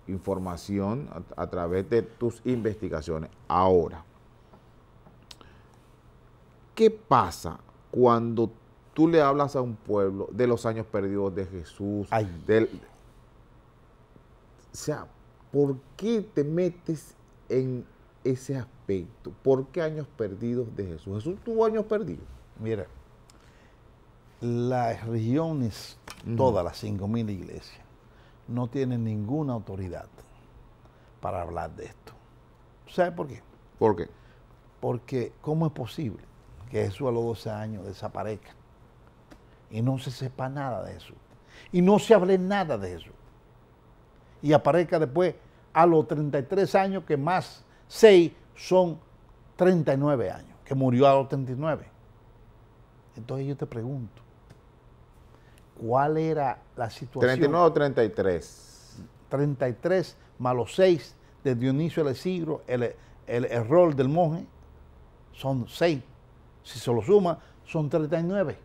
Speaker 3: información a través de tus investigaciones. Ahora, ¿qué pasa cuando tú le hablas a un pueblo de los años perdidos de Jesús? O sea, ¿por qué te metes en ese aspecto? ¿Por qué años perdidos de Jesús? Jesús tuvo años perdidos.
Speaker 2: Mira, las religiones, todas las 5.000 iglesias, no tienen ninguna autoridad para hablar de esto. ¿Sabes por qué?
Speaker 3: ¿Por qué?
Speaker 2: Porque ¿cómo es posible que Jesús a los 12 años desaparezca y no se sepa nada de Jesús y no se hable nada de Jesús y aparezca después a los 33 años, que más 6 son 39 años, que murió a los 39? Entonces yo te pregunto, ¿cuál era la situación?
Speaker 3: 39 o 33.
Speaker 2: 33 más los 6, de Dionisio el Exigüo, el error del monje, son 6. Si se lo suma, son 39.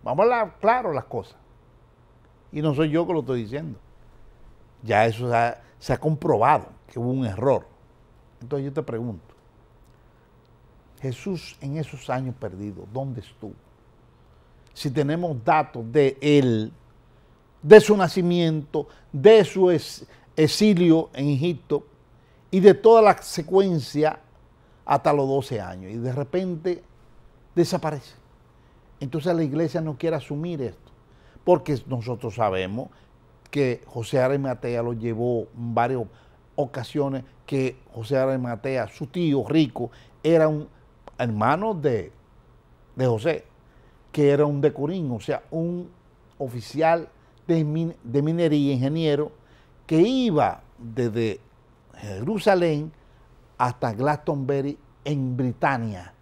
Speaker 2: Vamos a hablar claro las cosas. Y no soy yo que lo estoy diciendo. Ya eso se ha comprobado que hubo un error. Entonces yo te pregunto, Jesús en esos años perdidos, ¿dónde estuvo? Si tenemos datos de él, de su nacimiento, de su exilio en Egipto y de toda la secuencia hasta los 12 años, y de repente desaparece. Entonces la iglesia no quiere asumir esto, porque nosotros sabemos que José de Arimatea lo llevó en varias ocasiones, que José de Arimatea, su tío rico, era un hermano de José, que era un decurín, o sea, un oficial de minería, ingeniero, que iba desde Jerusalén hasta Glastonbury en Britania,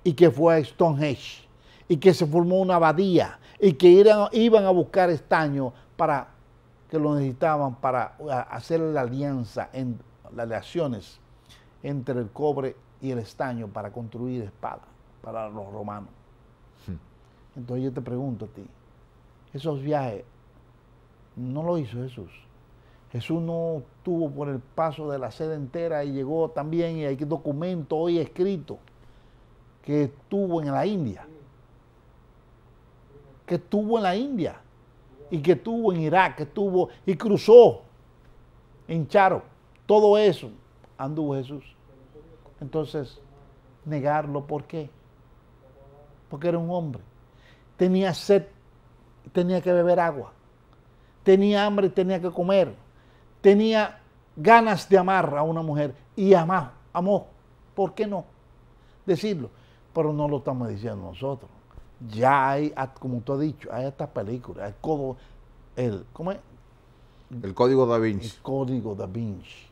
Speaker 2: y que fue a Stonehenge, y que se formó una abadía, y que iban a buscar estaño para que lo necesitaban para hacer la alianza, las aleaciones entre el cobre y el estaño para construir espadas para los romanos. Entonces yo te pregunto a ti, esos viajes no lo hizo Jesús. Jesús no tuvo por el paso de la sede entera y llegó también, y hay documento hoy escrito, que estuvo en la India. Que estuvo en la India. Y que estuvo en Irak, que estuvo y cruzó en Charo. Todo eso anduvo Jesús. Entonces, negarlo, ¿por qué? Porque era un hombre. Tenía sed, tenía que beber agua. Tenía hambre, tenía que comer. Tenía ganas de amar a una mujer y amó. ¿Por qué no decirlo? Pero no lo estamos diciendo nosotros. Ya hay, como tú has dicho, hay estas películas, ¿cómo es?
Speaker 3: El Código Da Vinci.
Speaker 2: El Código Da Vinci.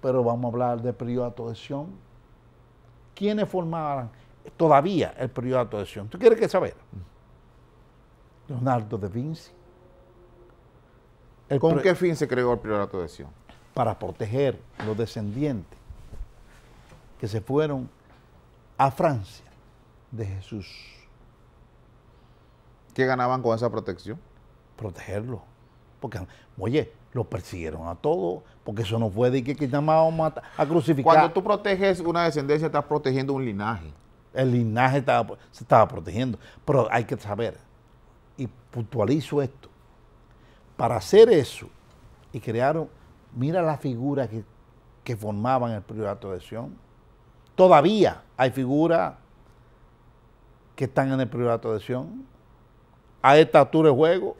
Speaker 2: Pero vamos a hablar del Priorato de Sion. ¿Quiénes formaban todavía el Priorato de Sion? ¿Tú quieres que saber? Leonardo da Vinci.
Speaker 3: ¿Con qué fin se creó el Priorato de Sion?
Speaker 2: Para proteger los descendientes que se fueron a Francia de Jesús.
Speaker 3: ¿Qué ganaban con esa protección?
Speaker 2: Protegerlo. Porque, oye, los persiguieron a todos, porque eso no fue de que llamaban a crucificar.
Speaker 3: Cuando tú proteges una descendencia, estás protegiendo un linaje.
Speaker 2: El linaje se estaba protegiendo. Pero hay que saber, y puntualizo esto, para hacer eso, y crearon, mira la figura que formaban el Priorato de Sion. Todavía hay figuras que están en el Priorato de Sion, a esta altura de juego,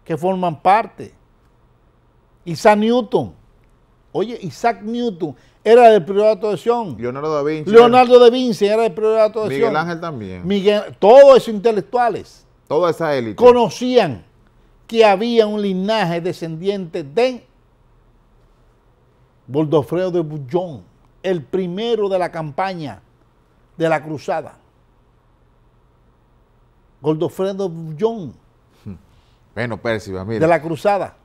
Speaker 2: que forman parte. Isaac Newton. Oye, Isaac Newton era del Priorato de Sion.
Speaker 3: Leonardo da Vinci.
Speaker 2: Leonardo da Vinci era del Priorato de Sion.
Speaker 3: Miguel Ángel también.
Speaker 2: Todos esos intelectuales.
Speaker 3: Toda esa élite.
Speaker 2: Conocían que había un linaje descendiente de Godofredo de Bouillon, el primero de la campaña de la cruzada. Godofredo de Bouillon.
Speaker 3: Bueno, Percival, mira.
Speaker 2: De la cruzada.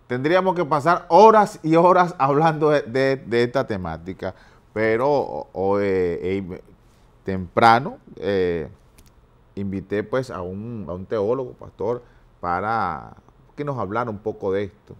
Speaker 3: Tendríamos que pasar horas y horas hablando de esta temática, pero temprano invité pues a un teólogo, pastor, para que nos hablara un poco de esto.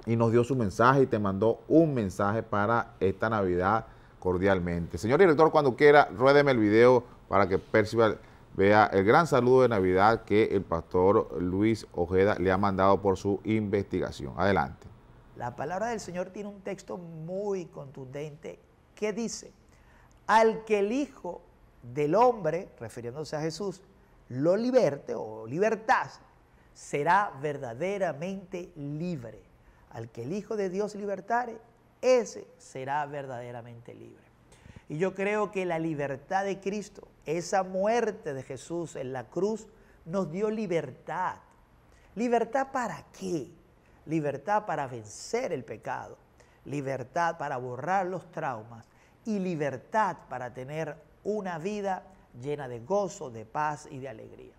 Speaker 3: Y nos dio su mensaje y te mandó un mensaje para esta Navidad cordialmente. Señor director, cuando quiera, ruédeme el video para que Percival vea el gran saludo de Navidad que el pastor Luis Ojeda le ha mandado por su investigación. Adelante.
Speaker 4: La palabra del Señor tiene un texto muy contundente que dice: al que el Hijo del Hombre, refiriéndose a Jesús, lo liberte o libertase, será verdaderamente libre. Al que el Hijo de Dios libertare, ese será verdaderamente libre. Y yo creo que la libertad de Cristo, esa muerte de Jesús en la cruz, nos dio libertad. ¿Libertad para qué? Libertad para vencer el pecado, libertad para borrar los traumas y libertad para tener una vida llena de gozo, de paz y de alegría.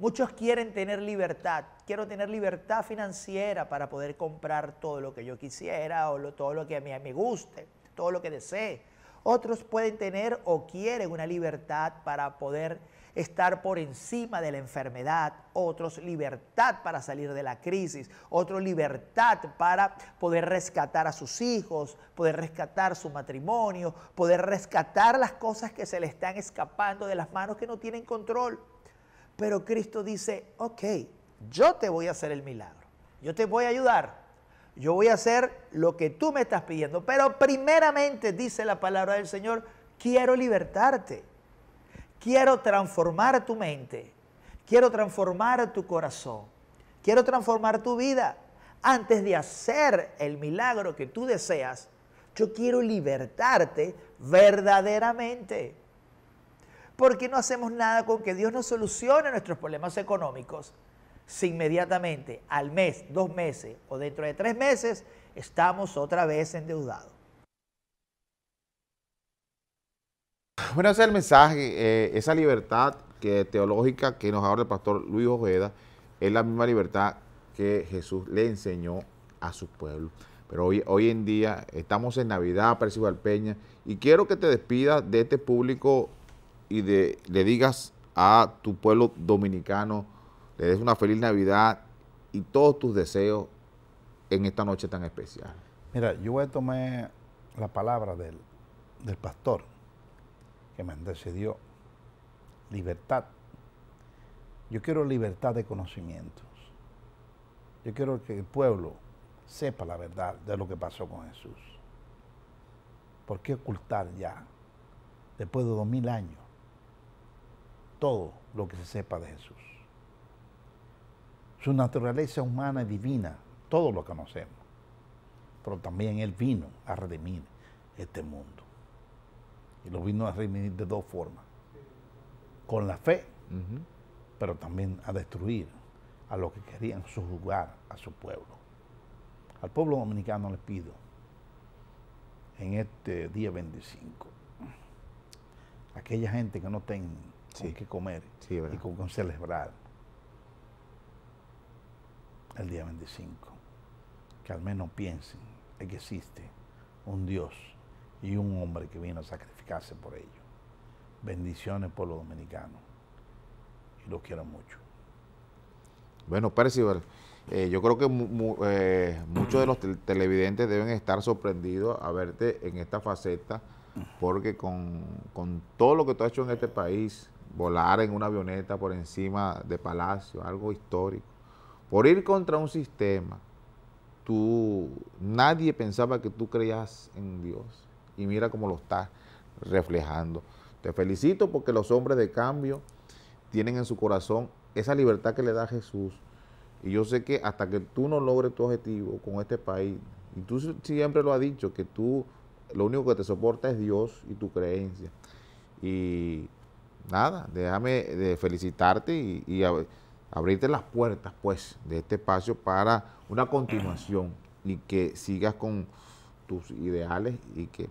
Speaker 4: Muchos quieren tener libertad. Quiero tener libertad financiera para poder comprar todo lo que yo quisiera o todo lo que a mí me guste, todo lo que desee. Otros pueden tener o quieren una libertad para poder estar por encima de la enfermedad. Otros libertad para salir de la crisis. Otros libertad para poder rescatar a sus hijos, poder rescatar su matrimonio, poder rescatar las cosas que se le están escapando de las manos que no tienen control. Pero Cristo dice, ok, yo te voy a hacer el milagro, yo te voy a ayudar, yo voy a hacer lo que tú me estás pidiendo, pero primeramente, dice la palabra del Señor, quiero libertarte, quiero transformar tu mente, quiero transformar tu corazón, quiero transformar tu vida. Antes de hacer el milagro que tú deseas, yo quiero libertarte verdaderamente. Porque no hacemos nada con que Dios nos solucione nuestros problemas económicos si inmediatamente, al mes, 2 meses o dentro de 3 meses, estamos otra vez endeudados?
Speaker 3: Bueno, ese es el mensaje, esa libertad teológica que nos habla el pastor Luis Ojeda, es la misma libertad que Jesús le enseñó a su pueblo. Pero hoy en día estamos en Navidad, Percival Peña, y quiero que te despidas de este público y le digas a tu pueblo dominicano, le des una feliz Navidad y todos tus deseos en esta noche tan especial.
Speaker 2: Mira, yo voy a tomar la palabra del pastor que me antecedió. Libertad. Yo quiero libertad de conocimientos. Yo quiero que el pueblo sepa la verdad de lo que pasó con Jesús. ¿Por qué ocultar ya, después de 2000 años, todo lo que se sepa de Jesús? Su naturaleza humana y divina, todo lo conocemos. Pero también Él vino a redimir este mundo. Y lo vino a redimir de 2 formas. Con la fe, pero también a destruir a los que querían subjugar a su pueblo. Al pueblo dominicano le pido, en este día 25, aquella gente que no tenga con qué comer y con celebrar el día 25, que al menos piensen de que existe un Dios y un hombre que vino a sacrificarse por ellos. Bendiciones, pueblo dominicano, y los quiero mucho.
Speaker 3: Bueno, Percival, yo creo que muchos de los televidentes deben estar sorprendidos a verte en esta faceta, porque con todo lo que tú has hecho en este país, volar en una avioneta por encima de Palacio, algo histórico, por ir contra un sistema, nadie pensaba que tú creías en Dios, y mira cómo lo estás reflejando. Te felicito porque los hombres de cambio tienen en su corazón esa libertad que le da Jesús, y yo sé que hasta que tú no logres tu objetivo con este país, y tú siempre lo has dicho, que tú lo único que te soporta es Dios y tu creencia. Y nada, déjame de felicitarte y abrirte las puertas, pues, de este espacio para una continuación y que sigas con tus ideales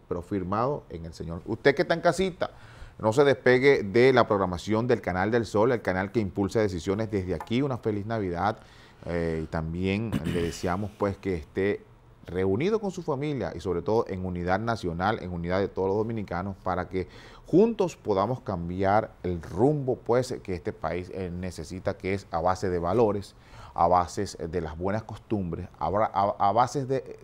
Speaker 3: pero firmado en el Señor. Usted que está en casita, no se despegue de la programación del Canal del Sol, el canal que impulsa decisiones desde aquí. Una feliz Navidad, y también le deseamos, pues, que esté reunido con su familia y sobre todo en unidad nacional, en unidad de todos los dominicanos, para que juntos podamos cambiar el rumbo, pues, que este país necesita, que es a base de valores, a bases de las buenas costumbres, a bases de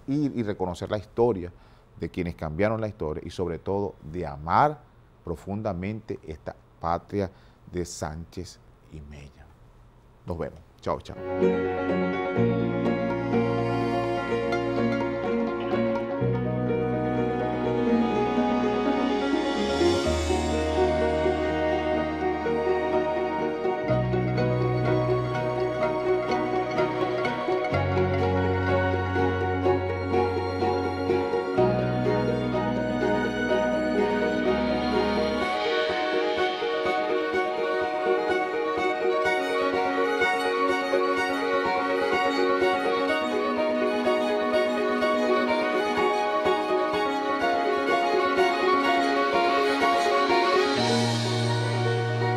Speaker 3: ir y reconocer la historia de quienes cambiaron la historia y sobre todo de amar profundamente esta patria de Sánchez y Mella. Nos vemos. Chao, chao.